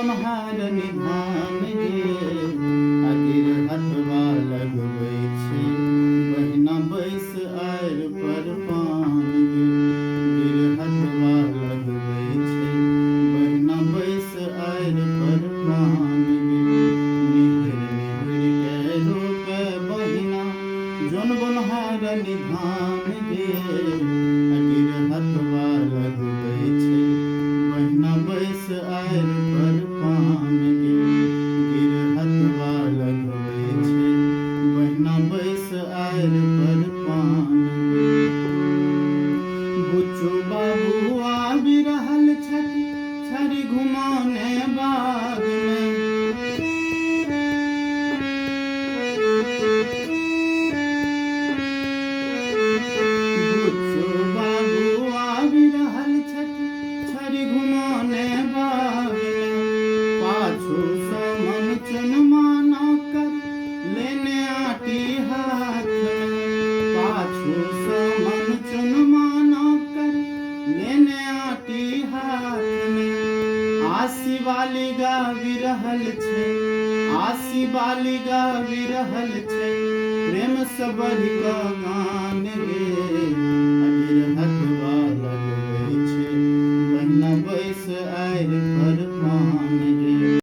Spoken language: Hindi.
बनहार निधान गे अगिर हथवा लगबै छै बहिना बैस आएर पर पान गे गिर हथवा लगबै छै बहिना बैस आएर पर पान गे निहुर निहुर के रोपे बहिना जोन बनहार निधान गे अगिर हथवा लगबै छै बहिना बैस आएर पर पान गे गिर हथवा लगबै छै बहिना बैस आएर पर पान गे बुच्चू बाबू आबि रहल छथि छड़ी घुमाने बाग में बुच्चू बाबू आबि रहल छथि छड़ी घुमाने बाग में पाछू सँ मन चुनमाना कर लेने आटी हाथ में पाछू सँ मन चुनमाना कर लेने आटी हाथ में आसी वाली गाबि रहल छै आसी वाली गाबि रहल छै प्रेम से बढ़ि कऽ गान गे